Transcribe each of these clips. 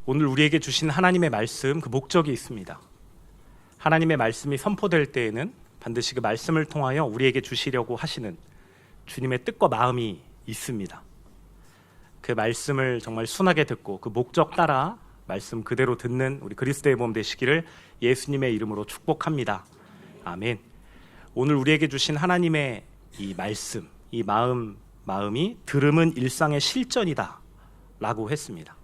오늘 우리에게 주신 하나님의 말씀, 그 목적이 있습니다. 하나님의 말씀이 선포될 때에는 반드시 그 말씀을 통하여 우리에게 주시려고 하시는 주님의 뜻과 마음이 있습니다. 그 말씀을 정말 순하게 듣고 그 목적 따라 말씀 그대로 듣는 우리 그리스도의 몸 되시기를 예수님의 이름으로 축복합니다. 아멘. 오늘 우리에게 주신 하나님의 이 말씀, 이 마음이 들음은 일상의 실전이다 라고 했습니다.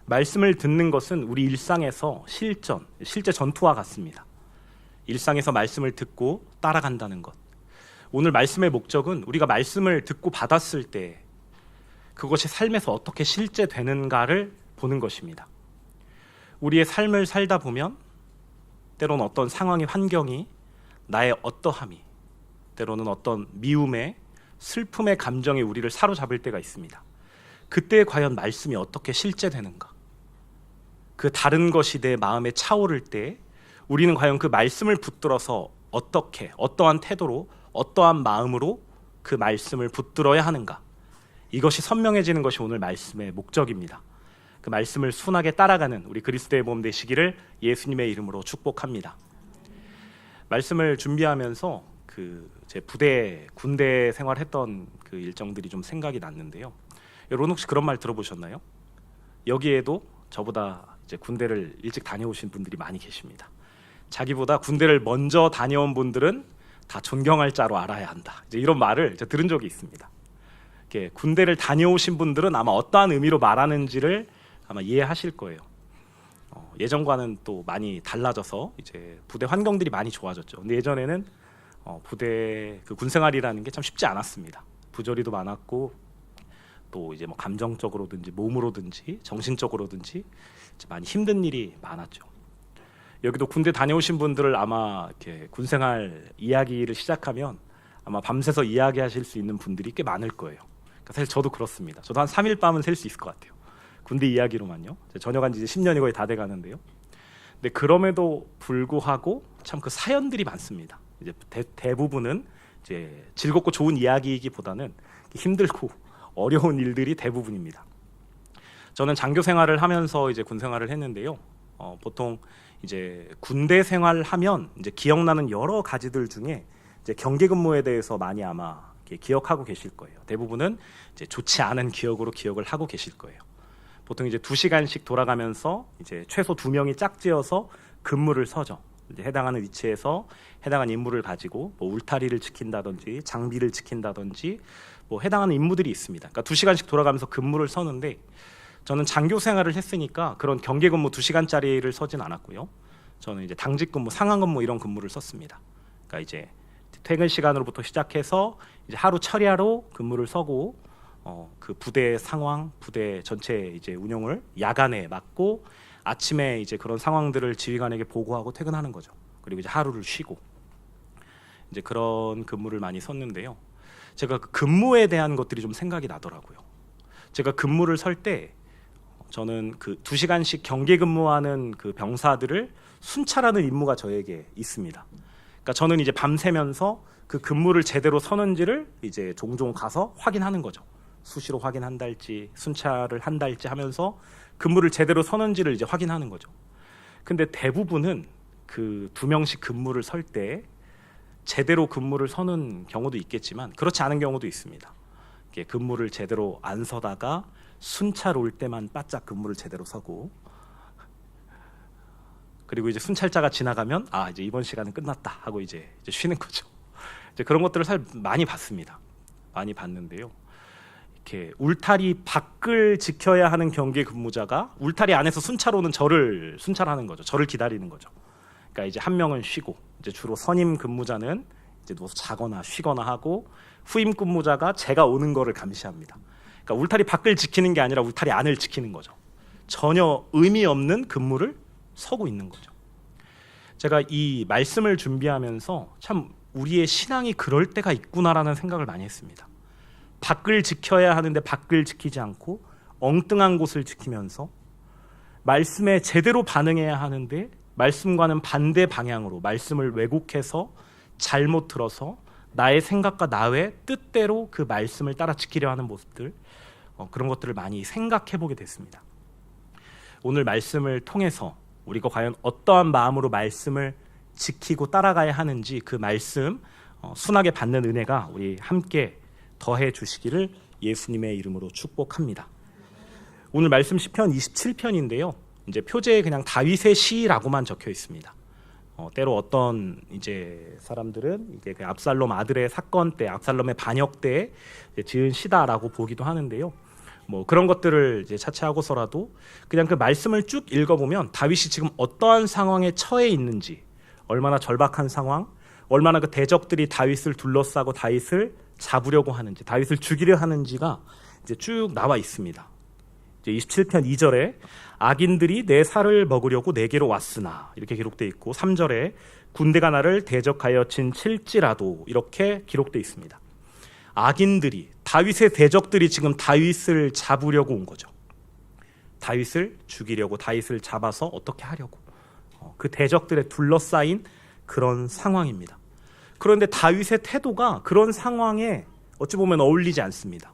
말씀을 듣는 것은 우리 일상에서 실제 전투와 같습니다. 일상에서 말씀을 듣고 따라간다는 것. 오늘 말씀의 목적은 우리가 말씀을 듣고 받았을 때 그것이 삶에서 어떻게 실제되는가를 보는 것입니다. 우리의 삶을 살다 보면 때로는 어떤 상황의 환경이 나의 어떠함이, 때로는 어떤 미움의 슬픔의 감정이 우리를 사로잡을 때가 있습니다. 그때 과연 말씀이 어떻게 실제되는가? 그 다른 것이 내 마음에 차오를 때 우리는 과연 그 말씀을 붙들어서 어떠한 태도로, 어떠한 마음으로 그 말씀을 붙들어야 하는가? 이것이 선명해지는 것이 오늘 말씀의 목적입니다. 그 말씀을 순하게 따라가는 우리 그리스도의 몸 되시기를 예수님의 이름으로 축복합니다. 말씀을 준비하면서 제 군대 생활했던 그 일정들이 좀 생각이 났는데요. 여러분 혹시 그런 말 들어보셨나요? 여기에도 저보다 이제 군대를 일찍 다녀오신 분들이 많이 계십니다. 자기보다 군대를 먼저 다녀온 분들은 다 존경할 자로 알아야 한다. 이제 이런 말을 들은 적이 있습니다. 이렇게 군대를 다녀오신 분들은 아마 어떠한 의미로 말하는지를 아마 이해하실 거예요. 예전과는 또 많이 달라져서 이제 부대 환경들이 많이 좋아졌죠. 근데 예전에는 부대 그 군생활이라는 게 참 쉽지 않았습니다. 부조리도 많았고 또 이제 뭐 감정적으로든지 몸으로든지 정신적으로든지 많이 힘든 일이 많았죠. 여기도 군대 다녀오신 분들을 아마 이렇게 군생활 이야기를 시작하면 아마 밤새서 이야기하실 수 있는 분들이 꽤 많을 거예요. 그러니까 사실 저도 그렇습니다. 저도 한 3일 밤은 셀 수 있을 것 같아요. 군대 이야기로만요. 전역한 지 이제 10년이 거의 다 돼가는데요. 근데 그럼에도 불구하고 참 그 사연들이 많습니다. 이제 대부분은 이제 즐겁고 좋은 이야기이기보다는 힘들고 어려운 일들이 대부분입니다. 저는 장교 생활을 하면서 이제 군 생활을 했는데요. 보통 이제 군대 생활하면 이제 기억나는 여러 가지들 중에 이제 경계 근무에 대해서 많이 아마 기억하고 계실 거예요. 대부분은 이제 좋지 않은 기억으로 기억을 하고 계실 거예요. 보통 이제 2시간씩 돌아가면서 이제 최소 2명이 짝지어서 근무를 서죠. 이제 해당하는 위치에서 해당하는 임무를 가지고 뭐 울타리를 지킨다든지 장비를 지킨다든지 뭐 해당하는 임무들이 있습니다. 그러니까 2시간씩 돌아가면서 근무를 서는데 저는 장교 생활을 했으니까 그런 경계 근무 2시간짜리를 서진 않았고요. 저는 이제 당직 근무, 상황 근무 이런 근무를 썼습니다. 그러니까 이제 퇴근 시간으로부터 시작해서 이제 하루 처리하러 근무를 서고 그 부대 상황, 부대 전체 이제 운영을 야간에 맡고 아침에 이제 그런 상황들을 지휘관에게 보고하고 퇴근하는 거죠. 그리고 이제 하루를 쉬고 이제 그런 근무를 많이 썼는데요. 제가 그 근무에 대한 것들이 좀 생각이 나더라고요. 제가 근무를 설 때 저는 그 2시간씩 경계 근무하는 그 병사들을 순찰하는 임무가 저에게 있습니다. 그러니까 저는 이제 밤새면서 그 근무를 제대로 서는지를 이제 종종 가서 확인하는 거죠. 수시로 확인한달지 순찰을 한달지 하면서 근무를 제대로 서는지를 이제 확인하는 거죠. 근데 대부분은 그 2명씩 근무를 설 때 제대로 근무를 서는 경우도 있겠지만 그렇지 않은 경우도 있습니다. 근무를 제대로 안 서다가 순찰 올 때만 바짝 근무를 제대로 서고 그리고 이제 순찰자가 지나가면 이제 이번 시간은 끝났다 하고 이제 쉬는 거죠. 이제 그런 것들을 많이 봤습니다. 많이 봤는데요. 이렇게 울타리 밖을 지켜야 하는 경계 근무자가 울타리 안에서 순찰 오는 저를 순찰하는 거죠. 저를 기다리는 거죠. 그러니까 이제 한 명은 쉬고 이제 주로 선임 근무자는 이제 누워서 자거나 쉬거나 하고 후임 근무자가 제가 오는 거를 감시합니다. 그러니까 울타리 밖을 지키는 게 아니라 울타리 안을 지키는 거죠. 전혀 의미 없는 근무를 서고 있는 거죠. 제가 이 말씀을 준비하면서 참 우리의 신앙이 그럴 때가 있구나라는 생각을 많이 했습니다. 밖을 지켜야 하는데 밖을 지키지 않고 엉뚱한 곳을 지키면서 말씀에 제대로 반응해야 하는데 말씀과는 반대 방향으로 말씀을 왜곡해서 잘못 들어서 나의 생각과 나의 뜻대로 그 말씀을 따라 지키려 하는 모습들, 그런 것들을 많이 생각해 보게 됐습니다. 오늘 말씀을 통해서 우리가 과연 어떠한 마음으로 말씀을 지키고 따라가야 하는지 그 말씀 순하게 받는 은혜가 우리 함께 더해 주시기를 예수님의 이름으로 축복합니다. 오늘 말씀 시편 27편인데요. 이제 표제에 그냥 다윗의 시라고만 적혀 있습니다. 때로 어떤 이제 사람들은 이게 그 압살롬 아들의 사건 때, 압살롬의 반역 때 지은 시다라고 보기도 하는데요. 뭐 그런 것들을 이제 차치하고서라도 그냥 그 말씀을 쭉 읽어보면 다윗이 지금 어떠한 상황에 처해 있는지, 얼마나 절박한 상황, 얼마나 그 대적들이 다윗을 둘러싸고 다윗을 잡으려고 하는지, 다윗을 죽이려 하는지가 이제 쭉 나와 있습니다. 이제 27편 2절에 악인들이 내 살을 먹으려고 내게로 왔으나 이렇게 기록되어 있고, 3절에 군대가 나를 대적하여 진칠지라도 이렇게 기록되어 있습니다. 악인들이, 다윗의 대적들이 지금 다윗을 잡으려고 온 거죠. 다윗을 죽이려고, 다윗을 잡아서 어떻게 하려고, 그 대적들에 둘러싸인 그런 상황입니다. 그런데 다윗의 태도가 그런 상황에 어찌 보면 어울리지 않습니다.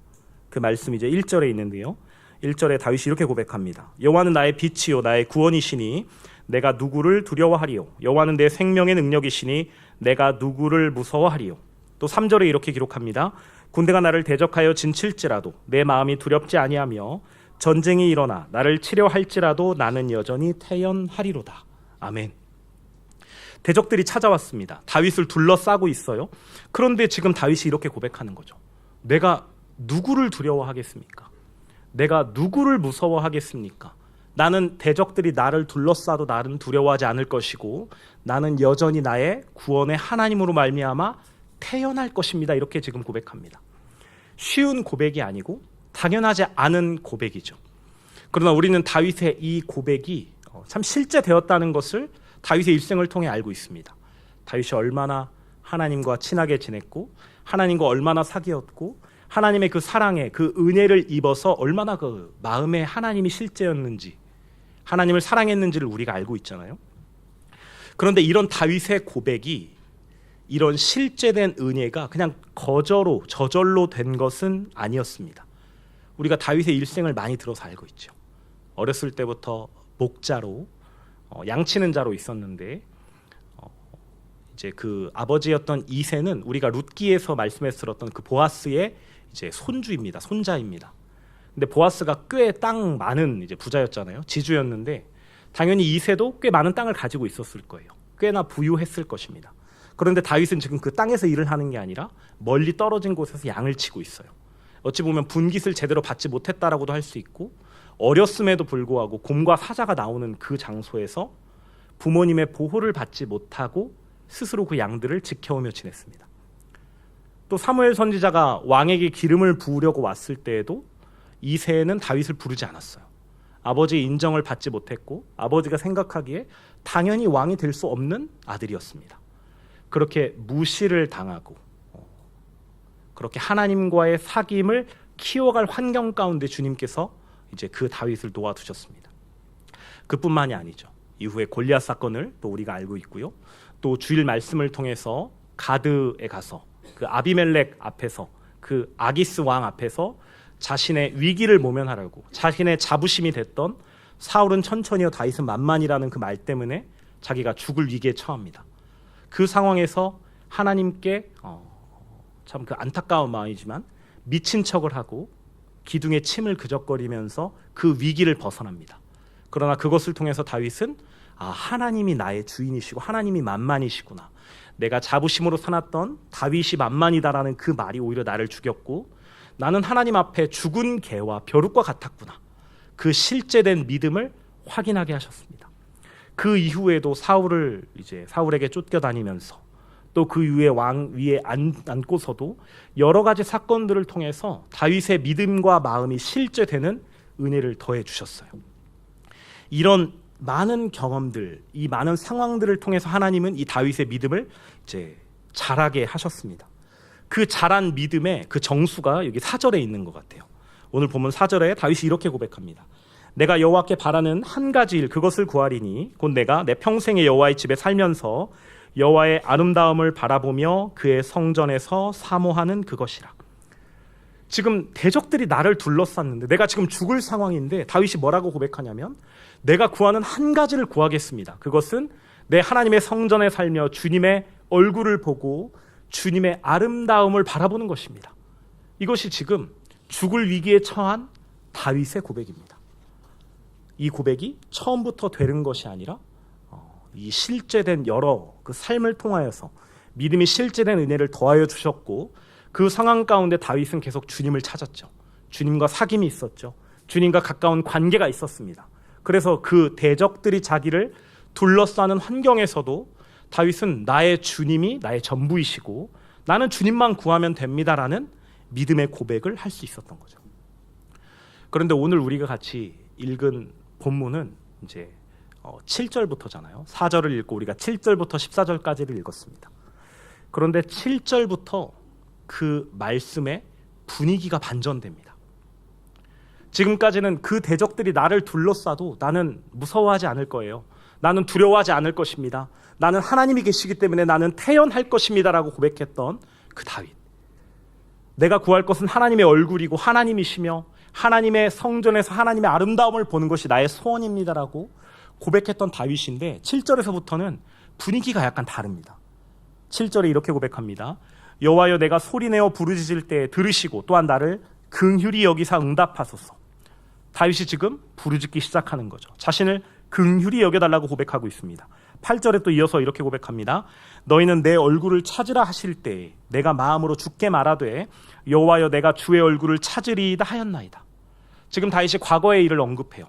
그 말씀이 이제 1절에 있는데요. 1절에 다윗이 이렇게 고백합니다. 여호와는 나의 빛이요 나의 구원이시니 내가 누구를 두려워하리요. 여호와는 내 생명의 능력이시니 내가 누구를 무서워하리요. 또 3절에 이렇게 기록합니다. 군대가 나를 대적하여 진칠지라도 내 마음이 두렵지 아니하며 전쟁이 일어나 나를 치려 할지라도 나는 여전히 태연하리로다. 아멘. 대적들이 찾아왔습니다. 다윗을 둘러싸고 있어요. 그런데 지금 다윗이 이렇게 고백하는 거죠. 내가 누구를 두려워하겠습니까? 내가 누구를 무서워하겠습니까? 나는 대적들이 나를 둘러싸도 나는 두려워하지 않을 것이고 나는 여전히 나의 구원의 하나님으로 말미암아 태연할 것입니다. 이렇게 지금 고백합니다. 쉬운 고백이 아니고 당연하지 않은 고백이죠. 그러나 우리는 다윗의 이 고백이 참 실제되었다는 것을 다윗의 일생을 통해 알고 있습니다. 다윗이 얼마나 하나님과 친하게 지냈고 하나님과 얼마나 사귀었고 하나님의 그 사랑에 그 은혜를 입어서 얼마나 그 마음에 하나님이 실제였는지, 하나님을 사랑했는지를 우리가 알고 있잖아요. 그런데 이런 다윗의 고백이, 이런 실제된 은혜가 그냥 저절로 된 것은 아니었습니다. 우리가 다윗의 일생을 많이 들어서 알고 있죠. 어렸을 때부터 목자로, 양치는 자로 있었는데 이제 그 아버지였던 이새는 우리가 룻기에서 말씀에서 들었던 그 보아스의 이제 손주입니다. 손자입니다. 근데 보아스가 꽤 땅 많은 이제 부자였잖아요. 지주였는데 당연히 이새도 꽤 많은 땅을 가지고 있었을 거예요. 꽤나 부유했을 것입니다. 그런데 다윗은 지금 그 땅에서 일을 하는 게 아니라 멀리 떨어진 곳에서 양을 치고 있어요. 어찌 보면 분깃을 제대로 받지 못했다라고도 할 수 있고, 어렸음에도 불구하고 곰과 사자가 나오는 그 장소에서 부모님의 보호를 받지 못하고 스스로 그 양들을 지켜오며 지냈습니다. 또 사무엘 선지자가 왕에게 기름을 부으려고 왔을 때에도 이새는 다윗을 부르지 않았어요. 아버지의 인정을 받지 못했고 아버지가 생각하기에 당연히 왕이 될 수 없는 아들이었습니다. 그렇게 무시를 당하고 그렇게 하나님과의 사귐을 키워갈 환경 가운데 주님께서 이제 그 다윗을 놓아두셨습니다. 그뿐만이 아니죠. 이후에 골리앗 사건을 또 우리가 알고 있고요. 또 주일 말씀을 통해서 가드에 가서 그 아비멜렉 앞에서, 그 아기스 왕 앞에서 자신의 위기를 모면하려고, 자신의 자부심이 됐던 사울은 천천히요 다윗은 만만이라는 그 말 때문에 자기가 죽을 위기에 처합니다. 그 상황에서 하나님께 참 그 안타까운 마음이지만 미친 척을 하고 기둥에 침을 그적거리면서 그 위기를 벗어납니다. 그러나 그것을 통해서 다윗은 하나님이 나의 주인이시고 하나님이 만만이시구나, 내가 자부심으로 살았던 다윗이 만만이다라는 그 말이 오히려 나를 죽였고 나는 하나님 앞에 죽은 개와 벼룩과 같았구나, 그 실제된 믿음을 확인하게 하셨습니다. 그 이후에도 사울에게 쫓겨다니면서 또 그 이후에 왕 위에 앉고서도 여러 가지 사건들을 통해서 다윗의 믿음과 마음이 실제되는 은혜를 더해 주셨어요. 이런 많은 경험들, 이 많은 상황들을 통해서 하나님은 이 다윗의 믿음을 이제 자라게 하셨습니다. 그 자란 믿음의 그 정수가 여기 4절에 있는 것 같아요. 오늘 보면 4절에 다윗이 이렇게 고백합니다. 내가 여호와께 바라는 한 가지 일, 그것을 구하리니 곧 내가 내 평생에 여호와의 집에 살면서 여호와의 아름다움을 바라보며 그의 성전에서 사모하는 그것이라. 지금 대적들이 나를 둘러쌌는데 내가 지금 죽을 상황인데 다윗이 뭐라고 고백하냐면 내가 구하는 한 가지를 구하겠습니다. 그것은 내 하나님의 성전에 살며 주님의 얼굴을 보고 주님의 아름다움을 바라보는 것입니다. 이것이 지금 죽을 위기에 처한 다윗의 고백입니다. 이 고백이 처음부터 되는 것이 아니라 이 실제된 여러 그 삶을 통하여서 믿음이 실제된 은혜를 더하여 주셨고 그 상황 가운데 다윗은 계속 주님을 찾았죠. 주님과 사귐이 있었죠. 주님과 가까운 관계가 있었습니다. 그래서 그 대적들이 자기를 둘러싸는 환경에서도 다윗은 나의 주님이 나의 전부이시고 나는 주님만 구하면 됩니다라는 믿음의 고백을 할 수 있었던 거죠. 그런데 오늘 우리가 같이 읽은 본문은 이제 7절부터잖아요. 4절을 읽고 우리가 7절부터 14절까지를 읽었습니다. 그런데 7절부터 그 말씀의 분위기가 반전됩니다. 지금까지는 그 대적들이 나를 둘러싸도 나는 무서워하지 않을 거예요. 나는 두려워하지 않을 것입니다. 나는 하나님이 계시기 때문에 나는 태연할 것입니다라고 고백했던 그 다윗. 내가 구할 것은 하나님의 얼굴이고 하나님이시며 하나님의 성전에서 하나님의 아름다움을 보는 것이 나의 소원입니다라고 고백했던 다윗인데 7절에서부터는 분위기가 약간 다릅니다. 7절에 이렇게 고백합니다. 여호와여 내가 소리내어 부르짖을 때 들으시고 또한 나를 긍휼히 여기사 응답하소서. 다윗이 지금 부르짖기 시작하는 거죠. 자신을 긍휼히 여겨달라고 고백하고 있습니다. 8절에 또 이어서 이렇게 고백합니다. 너희는 내 얼굴을 찾으라 하실 때 내가 마음으로 주께 말하되 여호와여 내가 주의 얼굴을 찾으리이다 하였나이다. 지금 다윗이 과거의 일을 언급해요.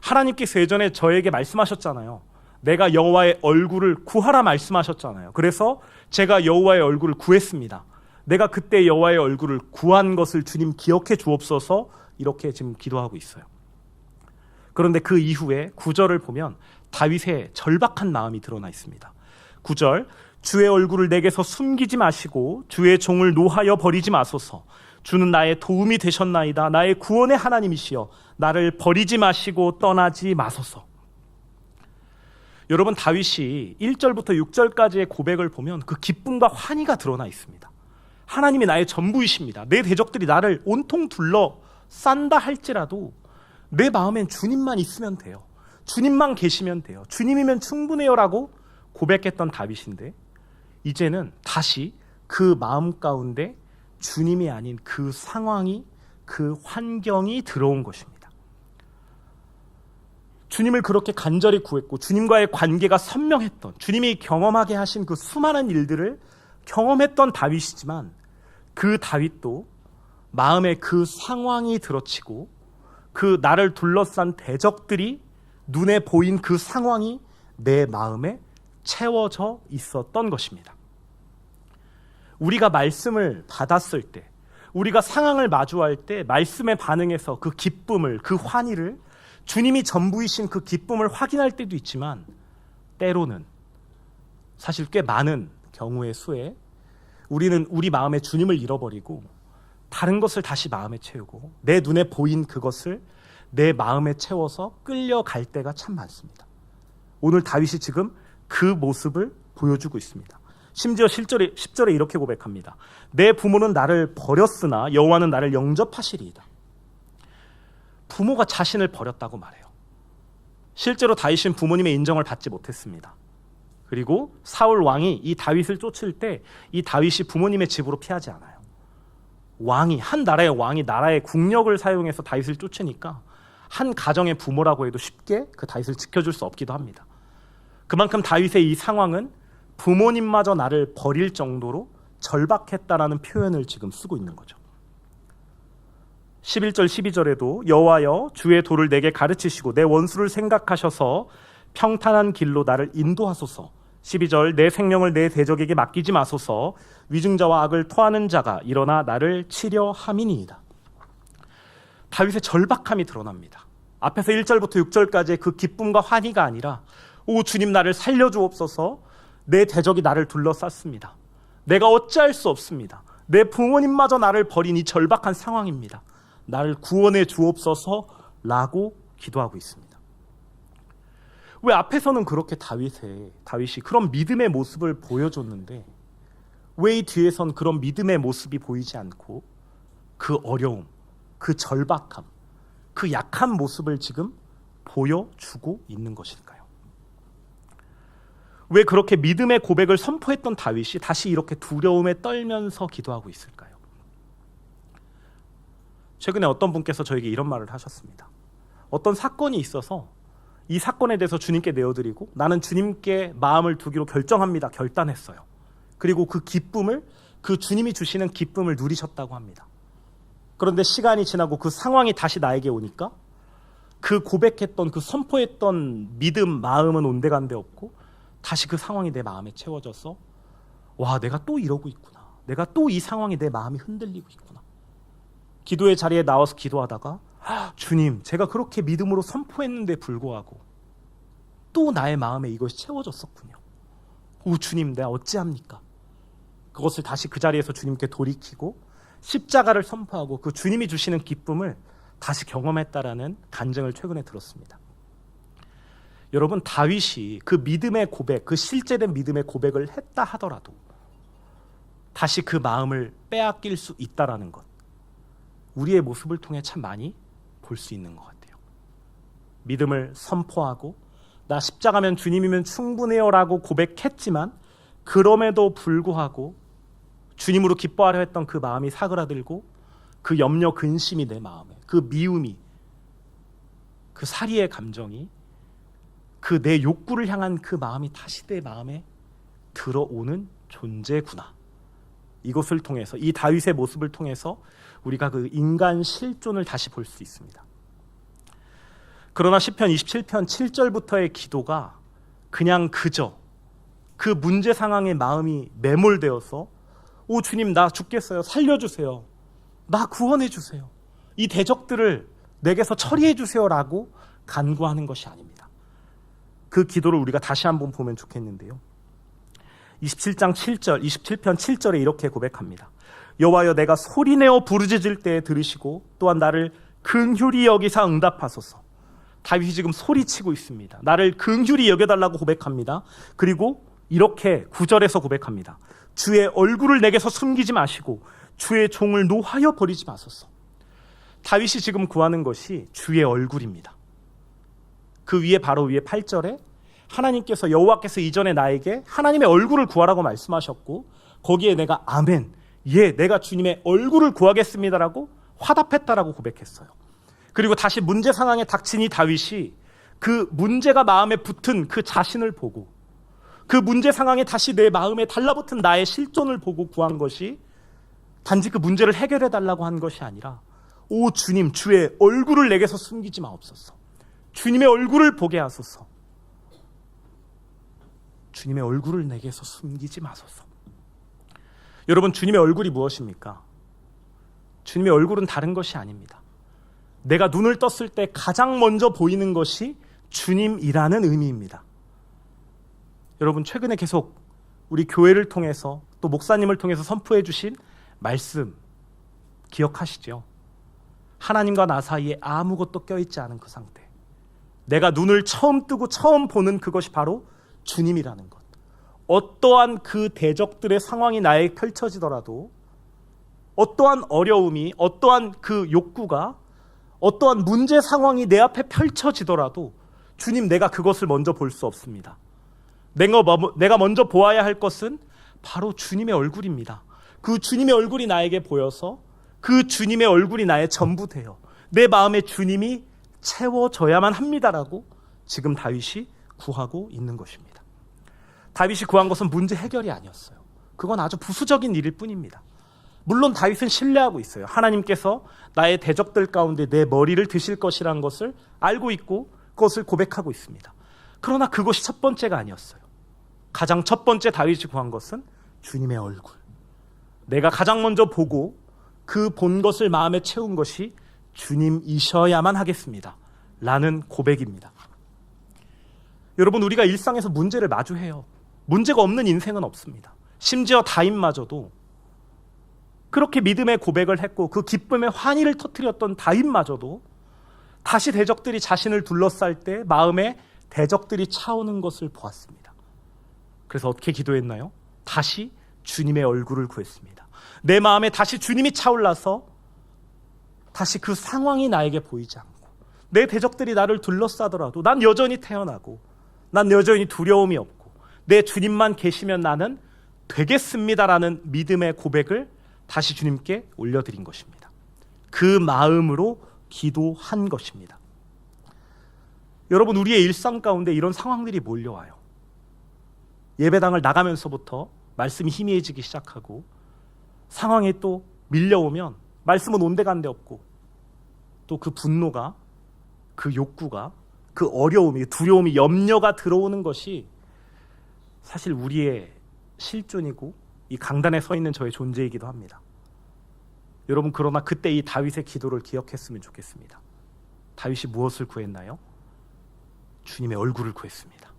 하나님께서 예전에 저에게 말씀하셨잖아요. 내가 여호와의 얼굴을 구하라 말씀하셨잖아요. 그래서 제가 여호와의 얼굴을 구했습니다. 내가 그때 여호와의 얼굴을 구한 것을 주님 기억해 주옵소서 이렇게 지금 기도하고 있어요. 그런데 그 이후에 9절을 보면 다윗의 절박한 마음이 드러나 있습니다. 9절 주의 얼굴을 내게서 숨기지 마시고 주의 종을 노하여 버리지 마소서. 주는 나의 도움이 되셨나이다. 나의 구원의 하나님이시여 나를 버리지 마시고 떠나지 마소서. 여러분 다윗이 1절부터 6절까지의 고백을 보면 그 기쁨과 환희가 드러나 있습니다. 하나님이 나의 전부이십니다. 내 대적들이 나를 온통 둘러싼다 할지라도 내 마음엔 주님만 있으면 돼요. 주님만 계시면 돼요. 주님이면 충분해요 라고 고백했던 다윗인데 이제는 다시 그 마음 가운데 주님이 아닌 그 상황이 그 환경이 들어온 것입니다. 주님을 그렇게 간절히 구했고 주님과의 관계가 선명했던 주님이 경험하게 하신 그 수많은 일들을 경험했던 다윗이지만 그 다윗도 마음에 그 상황이 들어치고 그 나를 둘러싼 대적들이 눈에 보인 그 상황이 내 마음에 채워져 있었던 것입니다. 우리가 말씀을 받았을 때 우리가 상황을 마주할 때 말씀에 반응해서 그 기쁨을 그 환희를 주님이 전부이신 그 기쁨을 확인할 때도 있지만 때로는 사실 꽤 많은 경우의 수에 우리는 우리 마음에 주님을 잃어버리고 다른 것을 다시 마음에 채우고 내 눈에 보인 그것을 내 마음에 채워서 끌려갈 때가 참 많습니다. 오늘 다윗이 지금 그 모습을 보여주고 있습니다. 심지어 10절에 이렇게 고백합니다. 내 부모는 나를 버렸으나 여호와는 나를 영접하시리이다. 부모가 자신을 버렸다고 말해요. 실제로 다윗은 부모님의 인정을 받지 못했습니다. 그리고 사울 왕이 이 다윗을 쫓을 때 이 다윗이 부모님의 집으로 피하지 않아요. 한 나라의 왕이 나라의 국력을 사용해서 다윗을 쫓으니까 한 가정의 부모라고 해도 쉽게 그 다윗을 지켜줄 수 없기도 합니다. 그만큼 다윗의 이 상황은 부모님마저 나를 버릴 정도로 절박했다라는 표현을 지금 쓰고 있는 거죠. 11절 12절에도 여호와여 주의 도를 내게 가르치시고 내 원수를 생각하셔서 평탄한 길로 나를 인도하소서. 12절 내 생명을 내 대적에게 맡기지 마소서. 위증자와 악을 토하는 자가 일어나 나를 치려 함이니이다. 다윗의 절박함이 드러납니다. 앞에서 1절부터 6절까지의 그 기쁨과 환희가 아니라 오 주님 나를 살려주옵소서. 내 대적이 나를 둘러쌌습니다. 내가 어찌할 수 없습니다. 내 부모님마저 나를 버린 이 절박한 상황입니다. 나를 구원해 주옵소서 라고 기도하고 있습니다. 왜 앞에서는 그렇게 다윗이 그런 믿음의 모습을 보여줬는데 왜 이 뒤에선 그런 믿음의 모습이 보이지 않고 그 어려움, 그 절박함, 그 약한 모습을 지금 보여주고 있는 것일까요? 왜 그렇게 믿음의 고백을 선포했던 다윗이 다시 이렇게 두려움에 떨면서 기도하고 있을까요? 최근에 어떤 분께서 저에게 이런 말을 하셨습니다. 어떤 사건이 있어서 이 사건에 대해서 주님께 내어드리고 나는 주님께 마음을 두기로 결정합니다. 결단했어요. 그리고 그 기쁨을, 그 주님이 주시는 기쁨을 누리셨다고 합니다. 그런데 시간이 지나고 그 상황이 다시 나에게 오니까 그 고백했던, 그 선포했던 믿음, 마음은 온데간데 없고 다시 그 상황이 내 마음에 채워져서 와, 내가 또 이러고 있구나. 내가 또 이 상황에 내 마음이 흔들리고 있구나. 기도의 자리에 나와서 기도하다가 주님, 제가 그렇게 믿음으로 선포했는데 불구하고 또 나의 마음에 이것이 채워졌었군요. 오, 주님, 내가 어찌합니까? 그것을 다시 그 자리에서 주님께 돌이키고 십자가를 선포하고 그 주님이 주시는 기쁨을 다시 경험했다라는 간증을 최근에 들었습니다. 여러분, 다윗이 그 믿음의 고백, 그 실제된 믿음의 고백을 했다 하더라도 다시 그 마음을 빼앗길 수 있다라는 것, 우리의 모습을 통해 참 많이 볼 수 있는 것 같아요. 믿음을 선포하고 나 십자가면 주님이면 충분해요 라고 고백했지만 그럼에도 불구하고 주님으로 기뻐하려 했던 그 마음이 사그라들고 그 염려, 근심이 내 마음에, 그 미움이, 그 살이의 감정이, 그 내 욕구를 향한 그 마음이 다시 내 마음에 들어오는 존재구나. 이것을 통해서, 이 다윗의 모습을 통해서 우리가 그 인간 실존을 다시 볼 수 있습니다. 그러나 시편 27편 7절부터의 기도가 그냥 그저 그 문제 상황에 마음이 매몰되어서 오, 주님, 나 죽겠어요. 살려주세요. 나 구원해주세요. 이 대적들을 내게서 처리해주세요 라고 간구하는 것이 아닙니다. 그 기도를 우리가 다시 한번 보면 좋겠는데요. 27장 7절, 27편 7절에 이렇게 고백합니다. 여호와여, 내가 소리내어 부르짖을 때에 들으시고 또한 나를 긍휼히 여기사 응답하소서. 다윗이 지금 소리치고 있습니다. 나를 긍휼히 여겨달라고 고백합니다. 그리고 이렇게 9절에서 고백합니다. 주의 얼굴을 내게서 숨기지 마시고 주의 종을 노하여 버리지 마소서. 다윗이 지금 구하는 것이 주의 얼굴입니다. 그 위에, 바로 위에 8절에 하나님께서, 여호와께서 이전에 나에게 하나님의 얼굴을 구하라고 말씀하셨고 거기에 내가 아멘, 예, 내가 주님의 얼굴을 구하겠습니다라고 화답했다라고 고백했어요. 그리고 다시 문제 상황에 닥친 이 다윗이 그 문제가 마음에 붙은 그 자신을 보고 그 문제 상황에 다시 내 마음에 달라붙은 나의 실존을 보고 구한 것이 단지 그 문제를 해결해 달라고 한 것이 아니라 오 주님, 주의 얼굴을 내게서 숨기지 마옵소서. 주님의 얼굴을 보게 하소서. 주님의 얼굴을 내게서 숨기지 마소서. 여러분, 주님의 얼굴이 무엇입니까? 주님의 얼굴은 다른 것이 아닙니다. 내가 눈을 떴을 때 가장 먼저 보이는 것이 주님이라는 의미입니다. 여러분, 최근에 계속 우리 교회를 통해서 또 목사님을 통해서 선포해 주신 말씀 기억하시죠? 하나님과 나 사이에 아무것도 껴있지 않은 그 상태, 내가 눈을 처음 뜨고 처음 보는 그것이 바로 주님이라는 것. 어떠한 그 대적들의 상황이 나에게 펼쳐지더라도, 어떠한 어려움이, 어떠한 그 욕구가, 어떠한 문제 상황이 내 앞에 펼쳐지더라도 주님, 내가 그것을 먼저 볼 수 없습니다. 내가 먼저 보아야 할 것은 바로 주님의 얼굴입니다. 그 주님의 얼굴이 나에게 보여서 그 주님의 얼굴이 나의 전부 되어 내 마음에 주님이 채워져야만 합니다라고 지금 다윗이 구하고 있는 것입니다. 다윗이 구한 것은 문제 해결이 아니었어요. 그건 아주 부수적인 일일 뿐입니다. 물론 다윗은 신뢰하고 있어요. 하나님께서 나의 대적들 가운데 내 머리를 드실 것이라는 것을 알고 있고 그것을 고백하고 있습니다. 그러나 그것이 첫 번째가 아니었어요. 가장 첫 번째 다윗이 구한 것은 주님의 얼굴. 내가 가장 먼저 보고 그 본 것을 마음에 채운 것이 주님이셔야만 하겠습니다 라는 고백입니다. 여러분, 우리가 일상에서 문제를 마주해요. 문제가 없는 인생은 없습니다. 심지어 다윗마저도 그렇게 믿음의 고백을 했고 그 기쁨의 환희를 터뜨렸던 다윗마저도 다시 대적들이 자신을 둘러쌀 때 마음에 대적들이 차오는 것을 보았습니다. 그래서 어떻게 기도했나요? 다시 주님의 얼굴을 구했습니다. 내 마음에 다시 주님이 차올라서 다시 그 상황이 나에게 보이지 않고 내 대적들이 나를 둘러싸더라도 난 여전히 태어나고 난 여전히 두려움이 없고 내 주님만 계시면 나는 되겠습니다라는 믿음의 고백을 다시 주님께 올려드린 것입니다. 그 마음으로 기도한 것입니다. 여러분, 우리의 일상 가운데 이런 상황들이 몰려와요. 예배당을 나가면서부터 말씀이 희미해지기 시작하고 상황이 또 밀려오면 말씀은 온데간데 없고 또 그 분노가, 그 욕구가, 그 어려움이, 두려움이, 염려가 들어오는 것이 사실 우리의 실존이고 이 강단에 서 있는 저의 존재이기도 합니다. 여러분, 그러나 그때 이 다윗의 기도를 기억했으면 좋겠습니다. 다윗이 무엇을 구했나요? 주님의 얼굴을 구했습니다.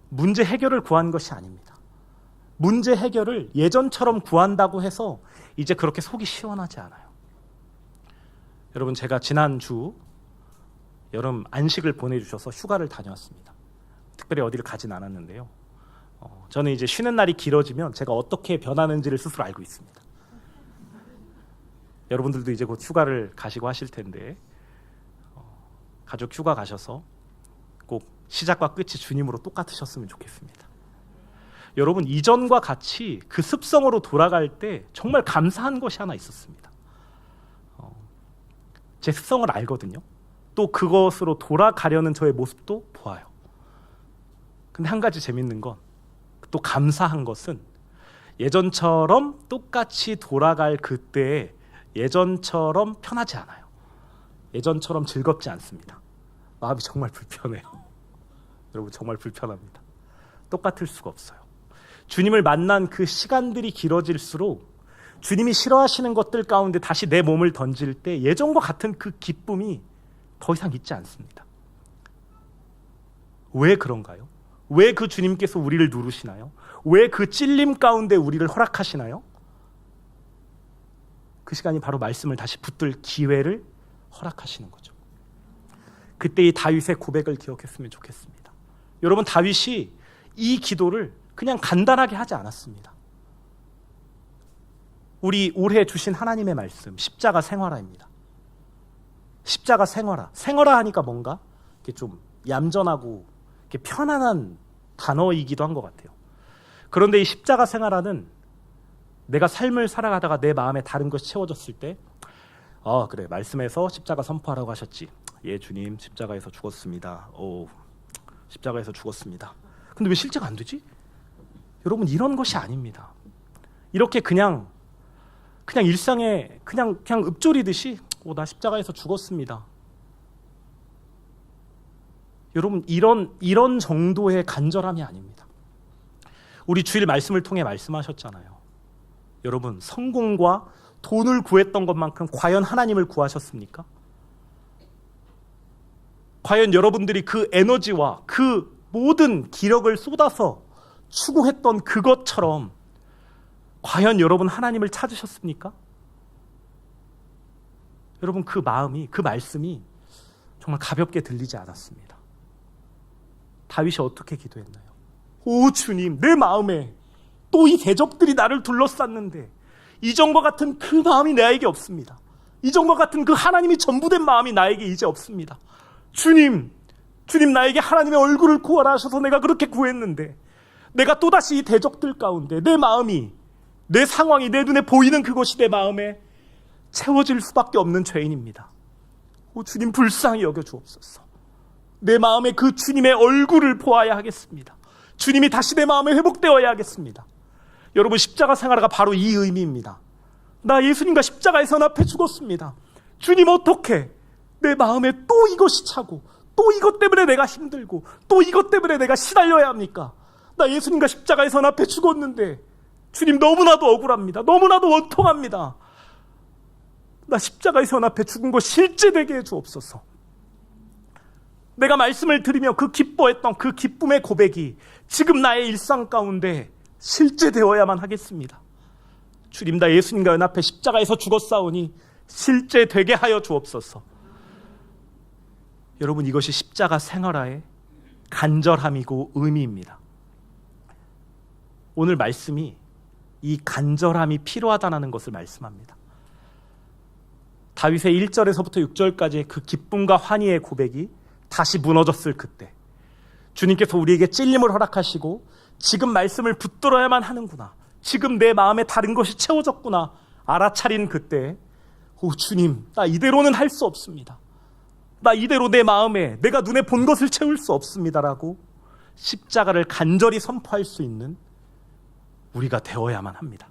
문제 해결을 구한 것이 아닙니다. 문제 해결을 예전처럼 구한다고 해서 이제 그렇게 속이 시원하지 않아요. 여러분, 제가 지난주 여름 안식을 보내주셔서 휴가를 다녀왔습니다. 특별히 어디를 가진 않았는데요. 저는 이제 쉬는 날이 길어지면 제가 어떻게 변하는지를 스스로 알고 있습니다. 여러분들도 이제 곧 휴가를 가시고 하실 텐데 가족 휴가 가셔서 꼭 시작과 끝이 주님으로 똑같으셨으면 좋겠습니다. 여러분, 이전과 같이 그 습성으로 돌아갈 때 정말 감사한 것이 하나 있었습니다. 제 습성을 알거든요. 또 그것으로 돌아가려는 저의 모습도 보아요. 근데 한 가지 재밌는 건, 또 감사한 것은 예전처럼 똑같이 돌아갈 그때에 예전처럼 편하지 않아요. 예전처럼 즐겁지 않습니다. 마음이 정말 불편해요. 여러분, 정말 불편합니다. 똑같을 수가 없어요. 주님을 만난 그 시간들이 길어질수록 주님이 싫어하시는 것들 가운데 다시 내 몸을 던질 때 예전과 같은 그 기쁨이 더 이상 있지 않습니다. 왜 그런가요? 왜 그 주님께서 우리를 누르시나요? 왜 그 찔림 가운데 우리를 허락하시나요? 그 시간이 바로 말씀을 다시 붙들 기회를 허락하시는 거죠. 그때 이 다윗의 고백을 기억했으면 좋겠습니다. 여러분, 다윗이 이 기도를 그냥 간단하게 하지 않았습니다. 우리 올해 주신 하나님의 말씀, 십자가 생활화입니다. 십자가 생활화. 생활화 하니까 뭔가 이렇게 좀 얌전하고 이렇게 편안한 단어이기도 한 것 같아요. 그런데 이 십자가 생활화는 내가 삶을 살아가다가 내 마음에 다른 것이 채워졌을 때, 그래, 말씀에서 십자가 선포하라고 하셨지. 예, 주님, 십자가에서 죽었습니다. 십자가에서 죽었습니다. 근데 왜 실제가 안 되지? 여러분, 이런 것이 아닙니다. 이렇게 그냥 일상에 그냥 읊조리듯이 나 십자가에서 죽었습니다. 여러분, 이런 정도의 간절함이 아닙니다. 우리 주일 말씀을 통해 말씀하셨잖아요. 여러분, 성공과 돈을 구했던 것만큼 과연 하나님을 구하셨습니까? 과연 여러분들이 그 에너지와 그 모든 기력을 쏟아서 추구했던 그것처럼 과연 여러분 하나님을 찾으셨습니까? 여러분, 그 마음이, 그 말씀이 정말 가볍게 들리지 않았습니다. 다윗이 어떻게 기도했나요? 오 주님, 내 마음에 또 이 대적들이 나를 둘러쌌는데 이전과 같은 그 마음이 나에게 없습니다. 이전과 같은 그 하나님이 전부된 마음이 나에게 이제 없습니다. 주님 나에게 하나님의 얼굴을 구하라 하셔서 내가 그렇게 구했는데 내가 또다시 이 대적들 가운데 내 마음이, 내 상황이, 내 눈에 보이는 그것이 내 마음에 채워질 수밖에 없는 죄인입니다. 오 주님, 불쌍히 여겨주옵소서. 내 마음에 그 주님의 얼굴을 보아야 하겠습니다. 주님이 다시 내 마음에 회복되어야 하겠습니다. 여러분, 십자가 생활화가 바로 이 의미입니다. 나 예수님과 십자가에서 연합해 죽었습니다. 주님, 어떻게 내 마음에 또 이것이 차고 또 이것 때문에 내가 힘들고 또 이것 때문에 내가 시달려야 합니까? 나 예수님과 십자가에서 연합해 죽었는데 주님, 너무나도 억울합니다. 너무나도 원통합니다. 나 십자가에서 연합해 죽은 거 실제되게 해주옵소서. 내가 말씀을 들으며 그 기뻐했던 그 기쁨의 고백이 지금 나의 일상 가운데 실제되어야만 하겠습니다. 주님, 나 예수님과 연합해 십자가에서 죽었사오니 실제되게 하여 주옵소서. 여러분, 이것이 십자가 생활화의 간절함이고 의미입니다. 오늘 말씀이 이 간절함이 필요하다는 것을 말씀합니다. 다윗의 1절에서부터 6절까지의 그 기쁨과 환희의 고백이 다시 무너졌을 그때, 주님께서 우리에게 찔림을 허락하시고 지금 말씀을 붙들어야만 하는구나, 지금 내 마음에 다른 것이 채워졌구나 알아차린 그때, 오 주님, 나 이대로는 할 수 없습니다. 나 이대로 내 마음에 내가 눈에 본 것을 채울 수 없습니다라고 십자가를 간절히 선포할 수 있는 우리가 되어야만 합니다.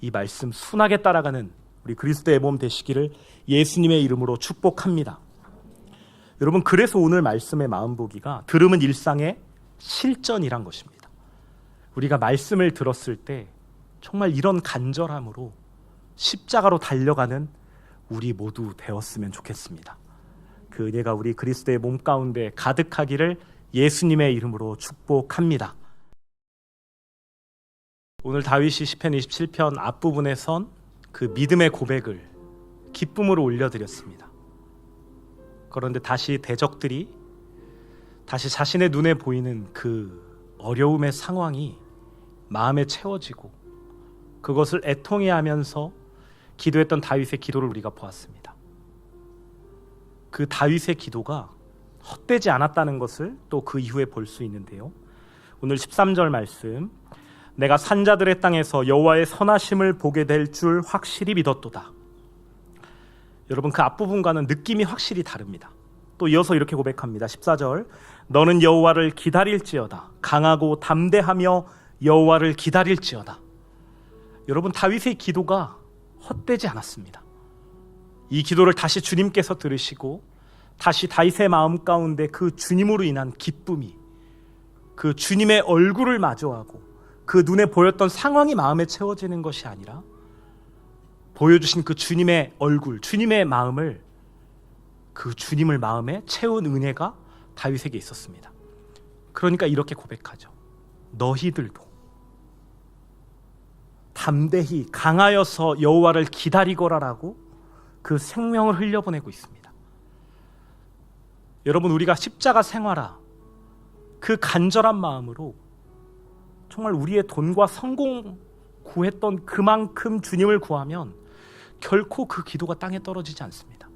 이 말씀 순하게 따라가는 우리 그리스도의 몸 되시기를 예수님의 이름으로 축복합니다. 여러분, 그래서 오늘 말씀의 마음보기가 들음은 일상의 실전이란 것입니다. 우리가 말씀을 들었을 때 정말 이런 간절함으로 십자가로 달려가는 우리 모두 되었으면 좋겠습니다. 그 은혜가 우리 그리스도의 몸 가운데 가득하기를 예수님의 이름으로 축복합니다. 오늘 다윗이 시편 27편 앞부분에 선 그 믿음의 고백을 기쁨으로 올려드렸습니다. 그런데 다시 대적들이 다시 자신의 눈에 보이는 그 어려움의 상황이 마음에 채워지고 그것을 애통해하면서 기도했던 다윗의 기도를 우리가 보았습니다. 그 다윗의 기도가 헛되지 않았다는 것을 또 그 이후에 볼 수 있는데요. 오늘 13절 말씀, 내가 산자들의 땅에서 여호와의 선하심을 보게 될 줄 확실히 믿었도다. 여러분, 그 앞부분과는 느낌이 확실히 다릅니다. 또 이어서 이렇게 고백합니다. 14절, 너는 여호와를 기다릴지어다. 강하고 담대하며 여호와를 기다릴지어다. 여러분, 다윗의 기도가 헛되지 않았습니다. 이 기도를 다시 주님께서 들으시고 다시 다윗의 마음 가운데 그 주님으로 인한 기쁨이, 그 주님의 얼굴을 마주하고 그 눈에 보였던 상황이 마음에 채워지는 것이 아니라 보여주신 그 주님의 얼굴, 주님의 마음을, 그 주님을 마음에 채운 은혜가 다윗에게 있었습니다. 그러니까 이렇게 고백하죠. 너희들도 담대히 강하여서 여호와를 기다리거라라고 그 생명을 흘려보내고 있습니다. 여러분, 우리가 십자가 생활화 그 간절한 마음으로 정말 우리의 돈과 성공 구했던 그만큼 주님을 구하면 결코 그 기도가 땅에 떨어지지 않습니다.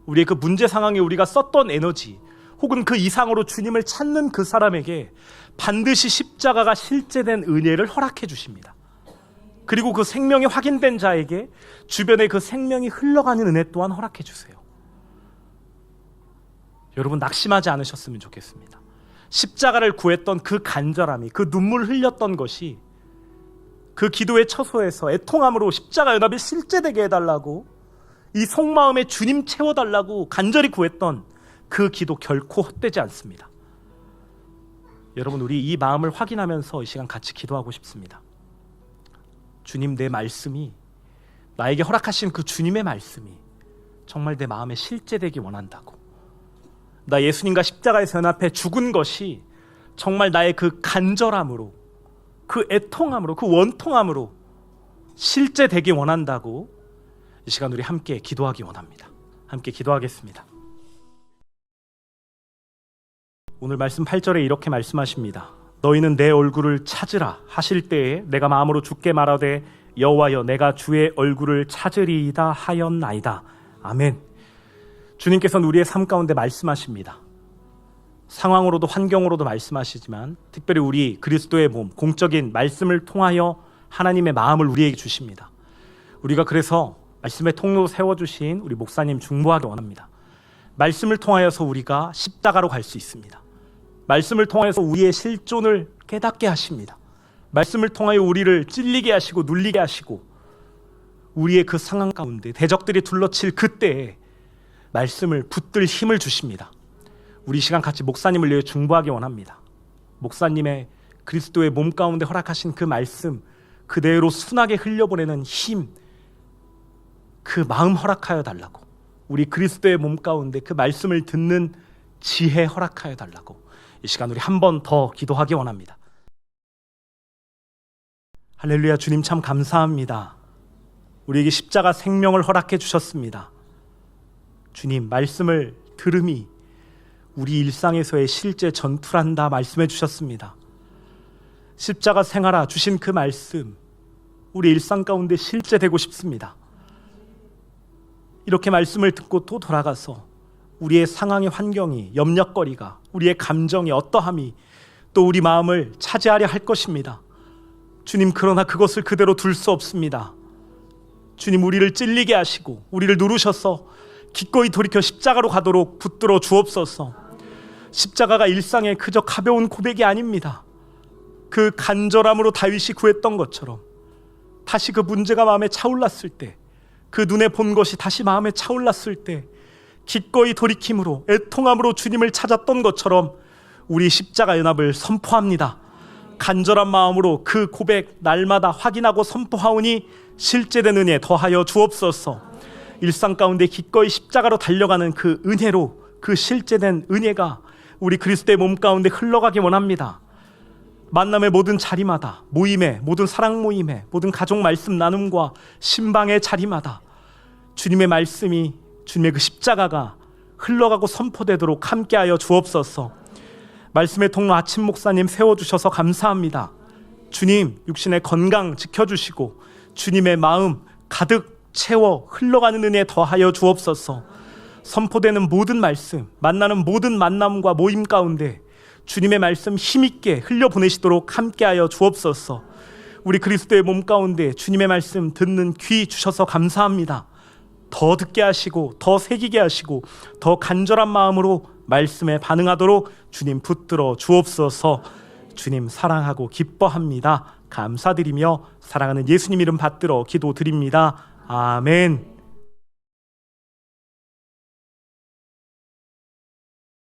우리의 그 문제 상황에 우리가 썼던 에너지 혹은 그 이상으로 주님을 찾는 그 사람에게 반드시 십자가가 실제된 은혜를 허락해 주십니다. 그리고 그 생명이 확인된 자에게 주변에 그 생명이 흘러가는 은혜 또한 허락해 주세요. 여러분, 낙심하지 않으셨으면 좋겠습니다. 십자가를 구했던 그 간절함이, 그 눈물을 흘렸던 것이 그 기도의 처소에서 애통함으로 십자가 연합이 실제되게 해달라고, 이 속마음에 주님 채워달라고 간절히 구했던 그 기도 결코 헛되지 않습니다. 여러분, 우리 이 마음을 확인하면서 이 시간 같이 기도하고 싶습니다. 주님, 내 말씀이, 나에게 허락하신 그 주님의 말씀이 정말 내 마음에 실제되기 원한다고, 나 예수님과 십자가에서 연합해 죽은 것이 정말 나의 그 간절함으로, 그 애통함으로, 그 원통함으로 실제되기 원한다고 이 시간 우리 함께 기도하기 원합니다. 함께 기도하겠습니다. 오늘 말씀 8절에 이렇게 말씀하십니다. 너희는 내 얼굴을 찾으라 하실 때에 내가 마음으로 주께 말하되 여호와여 내가 주의 얼굴을 찾으리이다 하였나이다. 아멘. 주님께서는 우리의 삶 가운데 말씀하십니다. 상황으로도 환경으로도 말씀하시지만 특별히 우리 그리스도의 몸, 공적인 말씀을 통하여 하나님의 마음을 우리에게 주십니다. 우리가 그래서 말씀의 통로로 세워주신 우리 목사님 중보하기 원합니다. 말씀을 통하여서 우리가 십자가로 갈 수 있습니다. 말씀을 통하여서 우리의 실존을 깨닫게 하십니다. 말씀을 통하여 우리를 찔리게 하시고 눌리게 하시고 우리의 그 상황 가운데 대적들이 둘러칠 그때에 말씀을 붙들 힘을 주십니다. 우리 시간 같이 목사님을 위해 중보하기 원합니다. 목사님의 그리스도의 몸 가운데 허락하신 그 말씀 그대로 순하게 흘려보내는 힘, 그 마음 허락하여 달라고, 우리 그리스도의 몸 가운데 그 말씀을 듣는 지혜 허락하여 달라고 이 시간 우리 한 번 더 기도하기 원합니다. 할렐루야. 주님 참 감사합니다. 우리에게 십자가 생명을 허락해 주셨습니다. 주님, 말씀을 들음이 우리 일상에서의 실제 전투란다 말씀해 주셨습니다. 십자가 생활화 주신 그 말씀 우리 일상 가운데 실제되고 싶습니다. 이렇게 말씀을 듣고 또 돌아가서 우리의 상황의 환경이, 염려거리가, 우리의 감정이, 어떠함이 또 우리 마음을 차지하려 할 것입니다. 주님, 그러나 그것을 그대로 둘 수 없습니다. 주님, 우리를 찔리게 하시고 우리를 누르셔서 기꺼이 돌이켜 십자가로 가도록 붙들어 주옵소서. 십자가가 일상의 그저 가벼운 고백이 아닙니다. 그 간절함으로 다윗이 구했던 것처럼 다시 그 문제가 마음에 차올랐을 때, 그 눈에 본 것이 다시 마음에 차올랐을 때 기꺼이 돌이킴으로, 애통함으로 주님을 찾았던 것처럼 우리 십자가 연합을 선포합니다. 간절한 마음으로 그 고백 날마다 확인하고 선포하오니 실제된 은혜 더하여 주옵소서. 일상 가운데 기꺼이 십자가로 달려가는 그 은혜로, 그 실제된 은혜가 우리 그리스도의 몸 가운데 흘러가기 원합니다. 만남의 모든 자리마다, 모임에, 모든 사랑 모임에, 모든 가족 말씀 나눔과 신방의 자리마다 주님의 말씀이, 주님의 그 십자가가 흘러가고 선포되도록 함께하여 주옵소서. 말씀의 통로 아침 목사님 세워주셔서 감사합니다. 주님, 육신의 건강 지켜주시고 주님의 마음 가득 채워 흘러가는 은혜 더하여 주옵소서. 선포되는 모든 말씀, 만나는 모든 만남과 모임 가운데 주님의 말씀 힘있게 흘려보내시도록 함께하여 주옵소서. 우리 그리스도의 몸 가운데 주님의 말씀 듣는 귀 주셔서 감사합니다. 더 듣게 하시고 더 새기게 하시고 더 간절한 마음으로 말씀에 반응하도록 주님 붙들어 주옵소서. 주님 사랑하고 기뻐합니다. 감사드리며 사랑하는 예수님 이름 받들어 기도드립니다. 아멘.